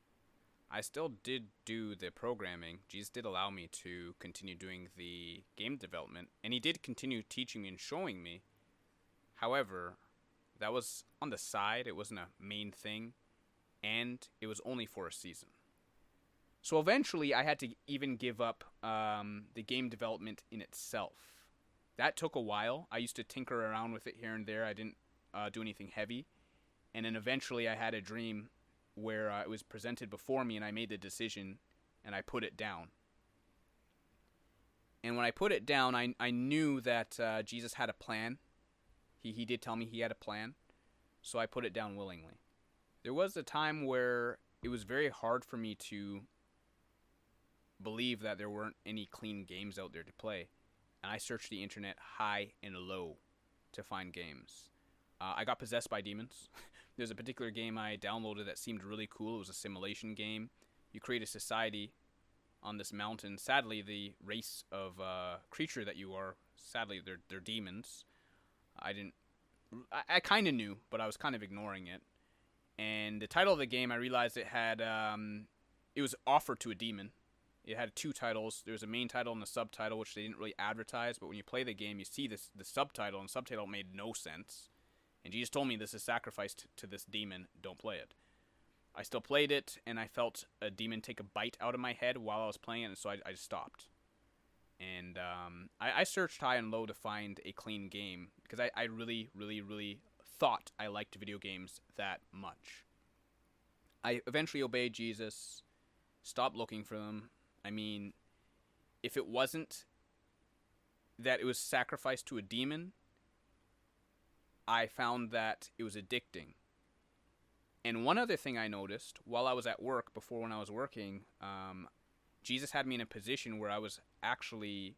I still did do the programming. Jesus did allow me to continue doing the game development, and he did continue teaching me and showing me. However, that was on the side. It wasn't a main thing, and it was only for a season. So eventually, I had to even give up the game development in itself. That took a while. I used to tinker around with it here and there. I didn't do anything heavy. And then eventually I had a dream where it was presented before me, and I made the decision, and I put it down. And when I put it down, I knew that Jesus had a plan. He did tell me he had a plan, so I put it down willingly. There was a time where it was very hard for me to believe that there weren't any clean games out there to play, and I searched the internet high and low to find games. I got possessed by demons. There's a particular game I downloaded that seemed really cool. It was a simulation game. You create a society on this mountain. Sadly, the race of creature that you are, sadly, they're demons. I kind of knew, but I was kind of ignoring it. And the title of the game, I realized it had, it was offered to a demon. It had 2 titles. There was a main title and a subtitle, which they didn't really advertise. But when you play the game, you see the subtitle, and the subtitle made no sense. And Jesus told me this is sacrificed to this demon. Don't play it. I still played it, and I felt a demon take a bite out of my head while I was playing it, and so I just stopped. And I searched high and low to find a clean game, because I really, really, really thought I liked video games that much. I eventually obeyed Jesus, stopped looking for them. I mean, if it wasn't that it was sacrificed to a demon, I found that it was addicting. And one other thing I noticed while I was at work, before when I was working, Jesus had me in a position where I was actually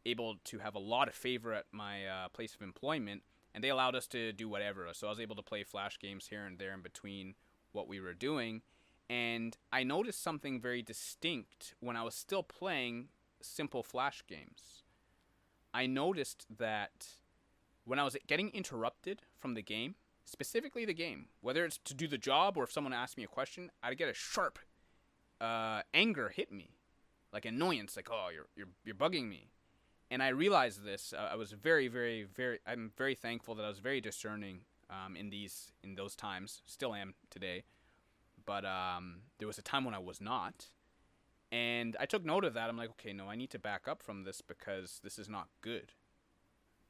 able to have a lot of favor at my place of employment, and they allowed us to do whatever. So I was able to play flash games here and there in between what we were doing. And I noticed something very distinct when I was still playing simple flash games. I noticed that when I was getting interrupted from the game, specifically the game, whether it's to do the job or if someone asked me a question, I'd get a sharp anger hit me, like annoyance, like, oh, you're bugging me. And I realized this. I was very, very, very. I'm very thankful that I was very discerning in those times. Still am today, but there was a time when I was not, and I took note of that. I'm like, okay, no, I need to back up from this because this is not good.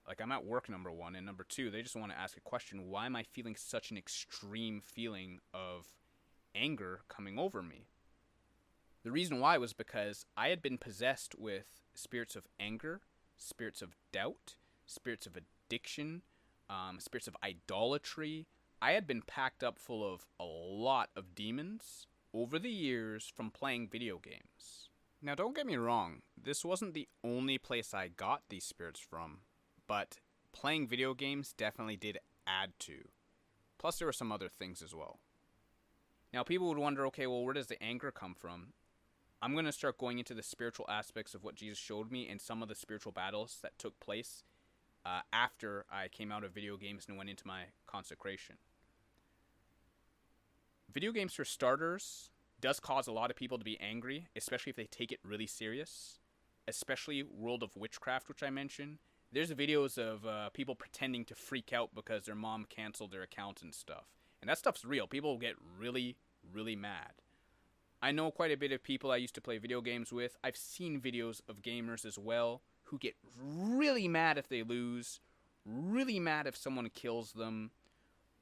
Like, I'm at work, number one, and number two, they just want to ask a question. Why am I feeling such an extreme feeling of anger coming over me? The reason why was because I had been possessed with spirits of anger, spirits of doubt, spirits of addiction, spirits of idolatry. I had been packed up full of a lot of demons over the years from playing video games. Now, don't get me wrong. This wasn't the only place I got these spirits from. But playing video games definitely did add to. Plus, there were some other things as well. Now, people would wonder, okay, well, where does the anger come from? I'm going to start going into the spiritual aspects of what Jesus showed me and some of the spiritual battles that took place after I came out of video games and went into my consecration. Video games, for starters, does cause a lot of people to be angry, especially if they take it really serious. Especially World of Witchcraft, which I mentioned. There's videos of people pretending to freak out because their mom canceled their account and stuff. And that stuff's real. People get really, really mad. I know quite a bit of people I used to play video games with. I've seen videos of gamers as well who get really mad if they lose, really mad if someone kills them,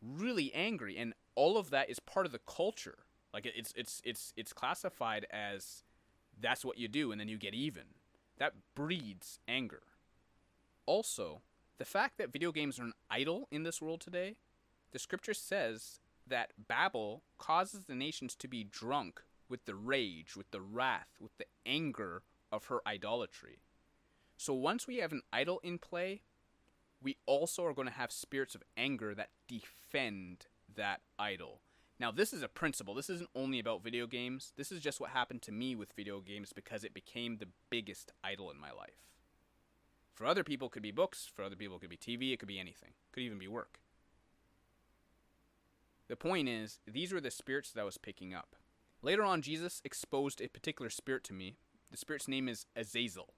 really angry. And all of that is part of the culture. Like, it's classified as that's what you do, and then you get even. That breeds anger. Also, the fact that video games are an idol in this world today, the scripture says that Babel causes the nations to be drunk with the rage, with the wrath, with the anger of her idolatry. So once we have an idol in play, we also are going to have spirits of anger that defend that idol. Now, this is a principle. This isn't only about video games. This is just what happened to me with video games because it became the biggest idol in my life. For other people, it could be books. For other people, it could be TV. It could be anything. It could even be work. The point is, these were the spirits that I was picking up. Later on, Jesus exposed a particular spirit to me. The spirit's name is Azazel.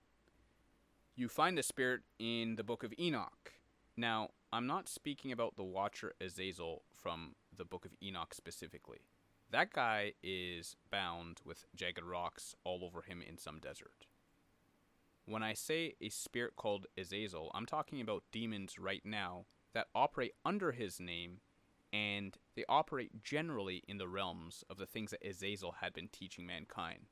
You find the spirit in the book of Enoch. Now, I'm not speaking about the Watcher Azazel from the book of Enoch specifically. That guy is bound with jagged rocks all over him in some desert. When I say a spirit called Azazel, I'm talking about demons right now that operate under his name, and they operate generally in the realms of the things that Azazel had been teaching mankind.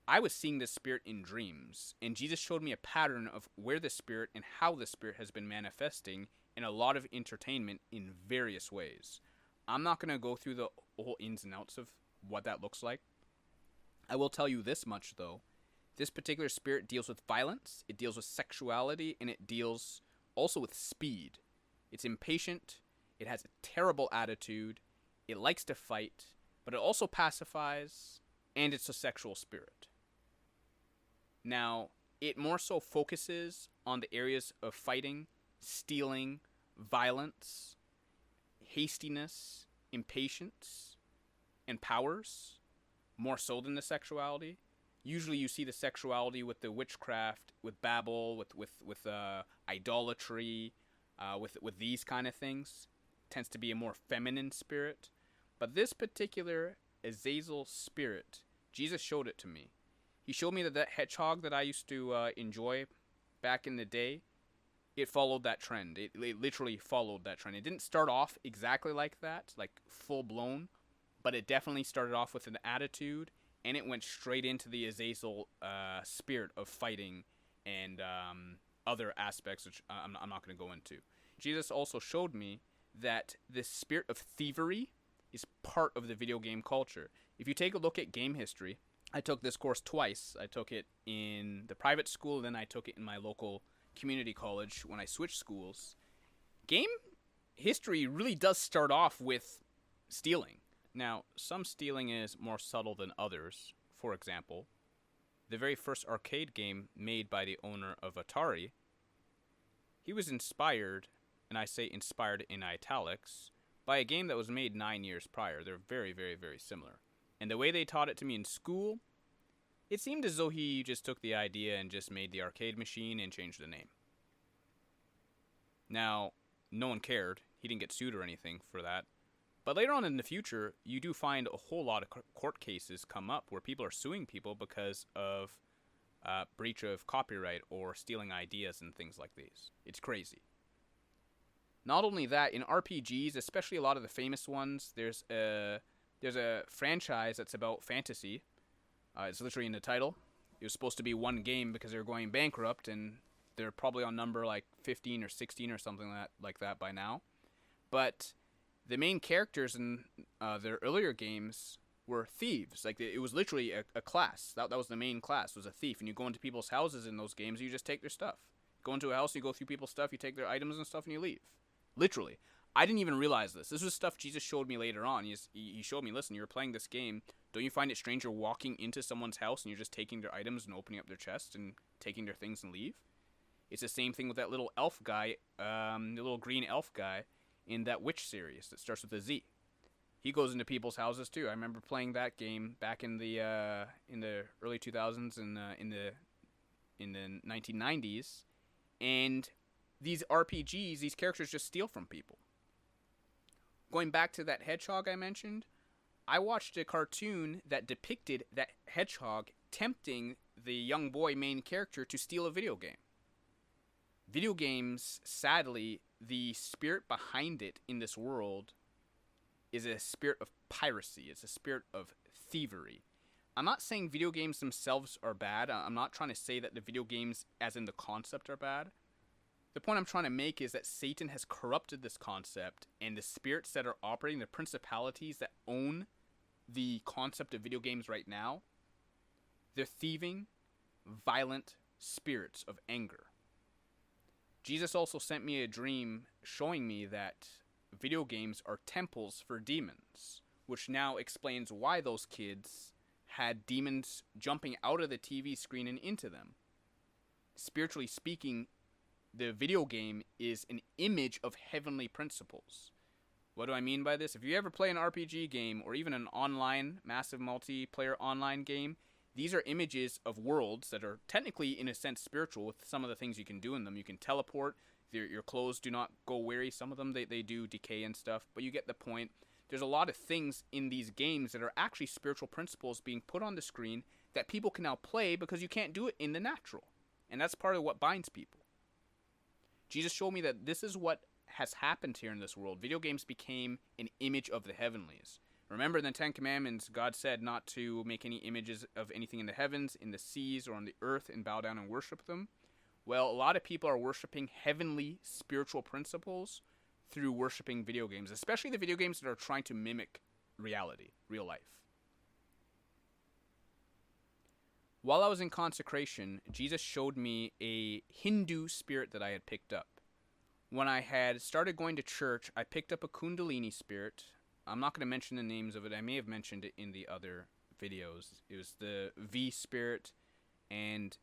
I was seeing this spirit in dreams, and Jesus showed me a pattern of where the spirit and how the spirit has been manifesting in a lot of entertainment in various ways. I'm not going to go through the whole ins and outs of what that looks like. I will tell you this much, though. This particular spirit deals with violence, it deals with sexuality, and it deals also with speed. It's impatient, it has a terrible attitude, it likes to fight, but it also pacifies, and it's a sexual spirit. Now, it more so focuses on the areas of fighting, stealing, violence, hastiness, impatience, and powers, more so than the sexuality. Usually you see the sexuality with the witchcraft, with Babel, with idolatry, with these kind of things. It tends to be a more feminine spirit. But this particular Azazel spirit, Jesus showed it to me. He showed me that hedgehog that I used to enjoy back in the day, it followed that trend. It literally followed that trend. It didn't start off exactly like that, like full blown, but it definitely started off with an attitude, and it went straight into the Azazel spirit of fighting and other aspects, which I'm not going to go into. Jesus also showed me that this spirit of thievery is part of the video game culture. If you take a look at game history, I took this course twice. I took it in the private school, then I took it in my local community college when I switched schools. Game history really does start off with stealing. Now, some stealing is more subtle than others. For example, the very first arcade game made by the owner of Atari, he was inspired, and I say inspired in italics, by a game that was made 9 years prior. They're very, very, very similar. And the way they taught it to me in school, it seemed as though he just took the idea and just made the arcade machine and changed the name. Now, no one cared. He didn't get sued or anything for that. But later on in the future, you do find a whole lot of court cases come up where people are suing people because of breach of copyright or stealing ideas and things like these. It's crazy. Not only that, in RPGs, especially a lot of the famous ones, there's a franchise that's about fantasy. It's literally in the title. It was supposed to be one game because they were going bankrupt, and they're probably on number like 15 or 16 or something like that by now. But the main characters in their earlier games were thieves. Like, it was literally a class. That was the main class, was a thief. And you go into people's houses in those games, and you just take their stuff. Go into a house, you go through people's stuff, you take their items and stuff, and you leave. Literally. I didn't even realize this. This was stuff Jesus showed me later on. He showed me, listen, you're playing this game. Don't you find it strange you're walking into someone's house and you're just taking their items and opening up their chest and taking their things and leave? It's the same thing with that little elf guy, the little green elf guy in that Witch series that starts with a Z. He goes into people's houses too. I remember playing that game back in the early 2000s and in the 1990s, and these RPGs, these characters just steal from people. Going back to that hedgehog I mentioned, I watched a cartoon that depicted that hedgehog tempting the young boy main character to steal a video game. Video games, sadly, the spirit behind it in this world is a spirit of piracy. It's a spirit of thievery. I'm not saying video games themselves are bad. I'm not trying to say that the video games, as in the concept, are bad. The point I'm trying to make is that Satan has corrupted this concept, and the spirits that are operating, the principalities that own the concept of video games right now, they're thieving, violent spirits of anger. Jesus also sent me a dream showing me that video games are temples for demons, which now explains why those kids had demons jumping out of the TV screen and into them. Spiritually speaking, the video game is an image of heavenly principles. What do I mean by this? If you ever play an RPG game or even an online, massive multiplayer online game, these are images of worlds that are technically, in a sense, spiritual with some of the things you can do in them. You can teleport. Your clothes do not go weary. Some of them, they do decay and stuff, but you get the point. There's a lot of things in these games that are actually spiritual principles being put on the screen that people can now play because you can't do it in the natural. And that's part of what binds people. Jesus showed me that this is what has happened here in this world. Video games became an image of the heavenlies. Remember in the Ten Commandments, God said not to make any images of anything in the heavens, in the seas, or on the earth and bow down and worship them. Well, a lot of people are worshiping heavenly spiritual principles through worshiping video games, especially the video games that are trying to mimic reality, real life. While I was in consecration, Jesus showed me a Hindu spirit that I had picked up. When I had started going to church, I picked up a Kundalini spirit. I'm not going to mention the names of it. I may have mentioned it in the other videos. It was the V spirit and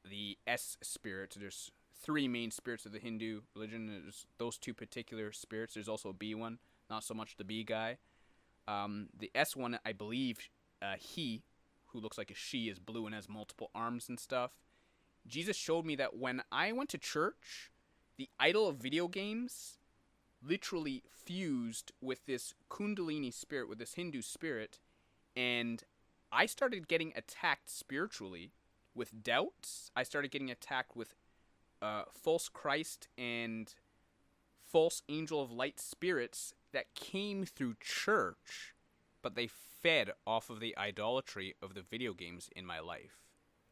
the S spirit. There's three main spirits of the Hindu religion. There's those two particular spirits. There's also a B one, not so much the B guy. The S one, I believe, he, who looks like a she, is blue and has multiple arms and stuff. Jesus showed me that when I went to church, the idol of video games literally fused with this Kundalini spirit, with this Hindu spirit, and I started getting attacked spiritually with doubts. I started getting attacked with false Christ and false angel of light spirits that came through church, but they fed off of the idolatry of the video games in my life.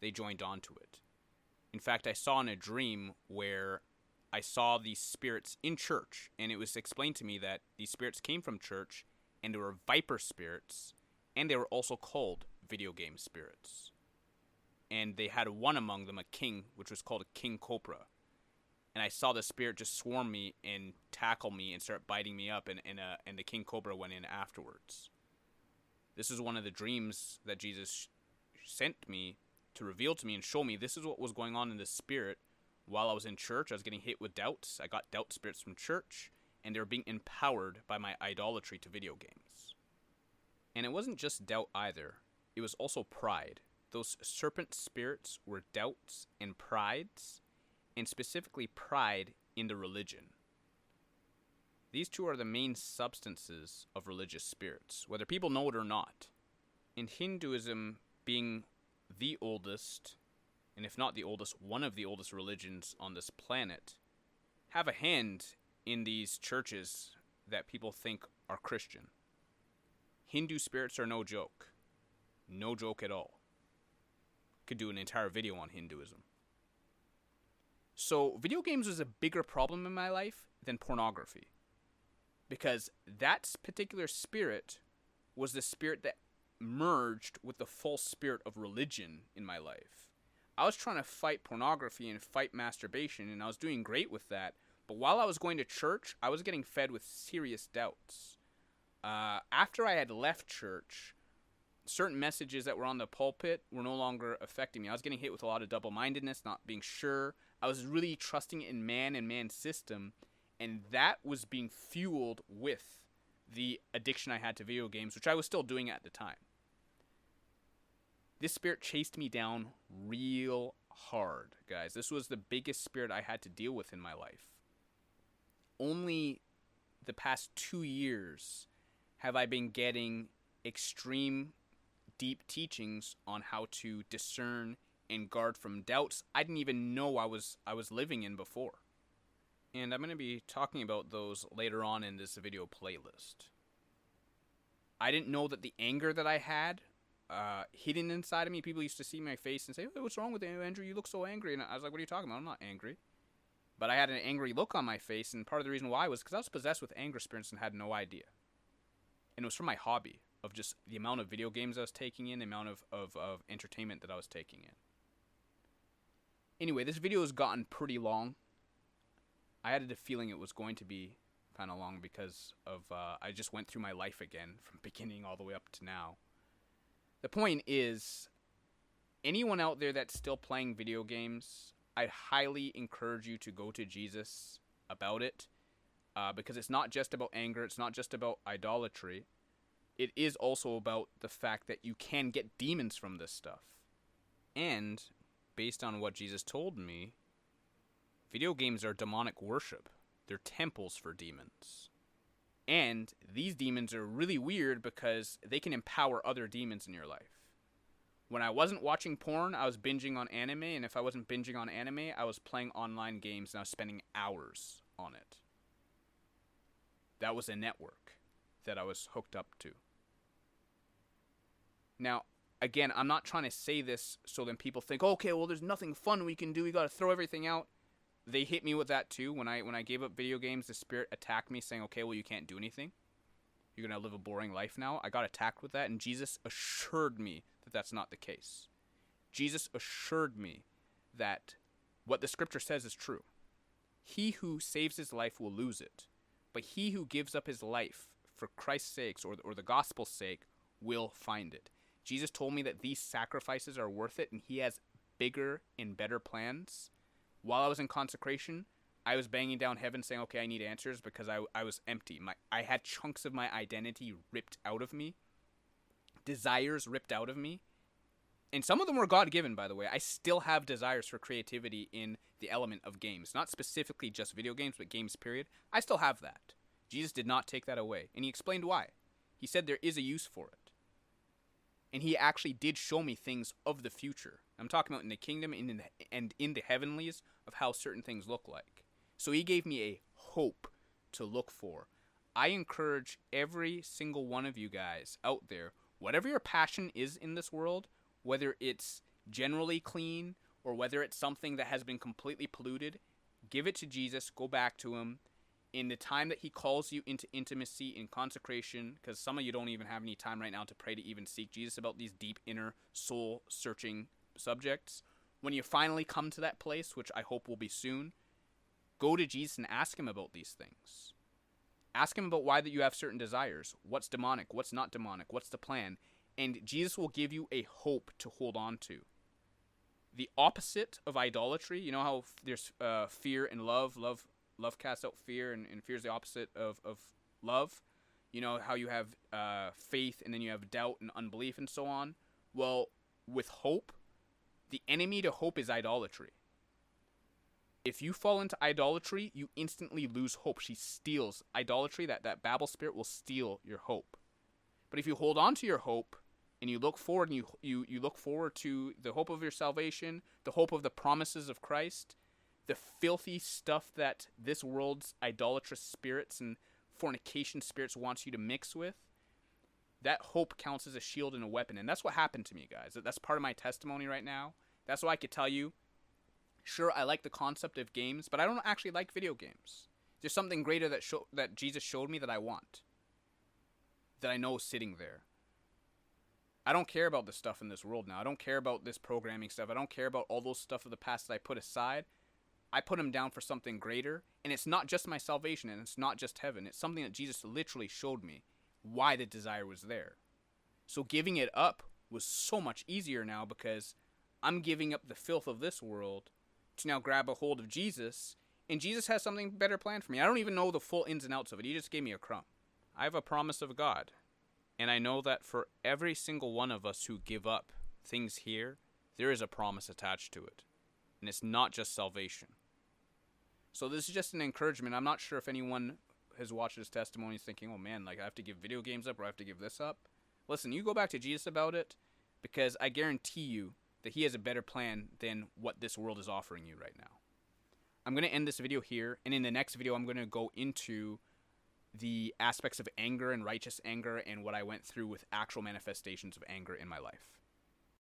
They joined onto it. In fact, I saw in a dream where I saw these spirits in church, and it was explained to me that these spirits came from church, and they were viper spirits, and they were also called video game spirits. And they had one among them, a king, which was called a king cobra. And I saw the spirit just swarm me and tackle me and start biting me up, and the king cobra went in afterwards. This is one of the dreams that Jesus sent me to reveal to me and show me this is what was going on in the spirit. While I was in church, I was getting hit with doubts. I got doubt spirits from church, and they were being empowered by my idolatry to video games. And it wasn't just doubt either. It was also pride. Those serpent spirits were doubts and prides, and specifically pride in the religion. These two are the main substances of religious spirits, whether people know it or not. In Hinduism, being the oldest, and if not the oldest, one of the oldest religions on this planet, have a hand in these churches that people think are Christian. Hindu spirits are no joke. No joke at all. Could do an entire video on Hinduism. So, video games was a bigger problem in my life than pornography. Because that particular spirit was the spirit that merged with the false spirit of religion in my life. I was trying to fight pornography and fight masturbation, and I was doing great with that, But while I was going to church, I was getting fed with serious doubts. After I had left church, certain messages that were on the pulpit were no longer affecting me. I was getting hit with a lot of double-mindedness, not being sure. I was really trusting in man and man's system, and that was being fueled with the addiction I had to video games, which I was still doing at the time. This spirit chased me down real hard, guys. This was the biggest spirit I had to deal with in my life. Only the past 2 years have I been getting extreme, deep teachings on how to discern and guard from doubts I didn't even know I was living in before. And I'm going to be talking about those later on in this video playlist. I didn't know that the anger that I had hidden inside of me, people used to see my face and say, "Hey, what's wrong with you, Andrew? You look so angry." And I was like, "What are you talking about? I'm not angry." But I had an angry look on my face, and part of the reason why was because I was possessed with anger spirits and had no idea. And it was from my hobby of just the amount of video games I was taking in, the amount of entertainment that I was taking in. Anyway, this video has gotten pretty long. I had a feeling it was going to be kind of long because of I just went through my life again from beginning all the way up to now. The point is, anyone out there that's still playing video games, I'd highly encourage you to go to Jesus about it, because it's not just about anger, it's not just about idolatry. It is also about the fact that you can get demons from this stuff. And, based on what Jesus told me, video games are demonic worship. They're temples for demons. And these demons are really weird because they can empower other demons in your life. When I wasn't watching porn, I was binging on anime, and if I wasn't binging on anime, I was playing online games and I was spending hours on it. That was a network that I was hooked up to. Now, again, I'm not trying to say this so then people think, okay, well, there's nothing fun we can do, we gotta throw everything out. They hit me with that too. When I gave up video games, the spirit attacked me saying, okay, well, you can't do anything. You're going to live a boring life now. I got attacked with that, and Jesus assured me that that's not the case. Jesus assured me that what the scripture says is true. He who saves his life will lose it, but he who gives up his life for Christ's sake or the gospel's sake will find it. Jesus told me that these sacrifices are worth it, and he has bigger and better plans. While I was in consecration, I was banging down heaven saying, okay, I need answers, because I was empty. I had chunks of my identity ripped out of me, desires ripped out of me, and some of them were God-given, by the way. I still have desires for creativity in the element of games, not specifically just video games, but games period. I still have that. Jesus did not take that away, and he explained why. He said there is a use for it. And he actually did show me things of the future. I'm talking about in the kingdom and in the heavenlies of how certain things look like. So he gave me a hope to look for. I encourage every single one of you guys out there, whatever your passion is in this world, whether it's generally clean or whether it's something that has been completely polluted, give it to Jesus, go back to him. In the time that he calls you into intimacy and consecration, because some of you don't even have any time right now to pray to even seek Jesus about these deep inner soul-searching subjects, when you finally come to that place, which I hope will be soon, go to Jesus and ask him about these things. Ask him about why that you have certain desires. What's demonic? What's not demonic? What's the plan? And Jesus will give you a hope to hold on to. The opposite of idolatry, you know how there's fear and love. Love casts out fear, and fear is the opposite of love. You know how you have faith, and then you have doubt and unbelief and so on. Well, with hope, the enemy to hope is idolatry. If you fall into idolatry, you instantly lose hope. She steals idolatry. That Babel spirit will steal your hope. But if you hold on to your hope, and you look forward, and you look forward to the hope of your salvation, the hope of the promises of Christ, the filthy stuff that this world's idolatrous spirits and fornication spirits wants you to mix with, that hope counts as a shield and a weapon. And that's what happened to me, guys. That's part of my testimony right now. That's what I could tell you. Sure, I like the concept of games, but I don't actually like video games. There's something greater that Jesus showed me that I want, that I know is sitting there. I don't care about the stuff in this world now. I don't care about this programming stuff. I don't care about all those stuff of the past that I put aside. I put him down for something greater, and it's not just my salvation, and it's not just heaven. It's something that Jesus literally showed me why the desire was there. So giving it up was so much easier now because I'm giving up the filth of this world to now grab a hold of Jesus, and Jesus has something better planned for me. I don't even know the full ins and outs of it. He just gave me a crumb. I have a promise of God, and I know that for every single one of us who give up things here, there is a promise attached to it, and it's not just salvation. So this is just an encouragement. I'm not sure if anyone has watched his testimonies thinking, oh man, like I have to give video games up or I have to give this up. Listen, you go back to Jesus about it, because I guarantee you that he has a better plan than what this world is offering you right now. I'm going to end this video here, and in the next video I'm going to go into the aspects of anger and righteous anger and what I went through with actual manifestations of anger in my life.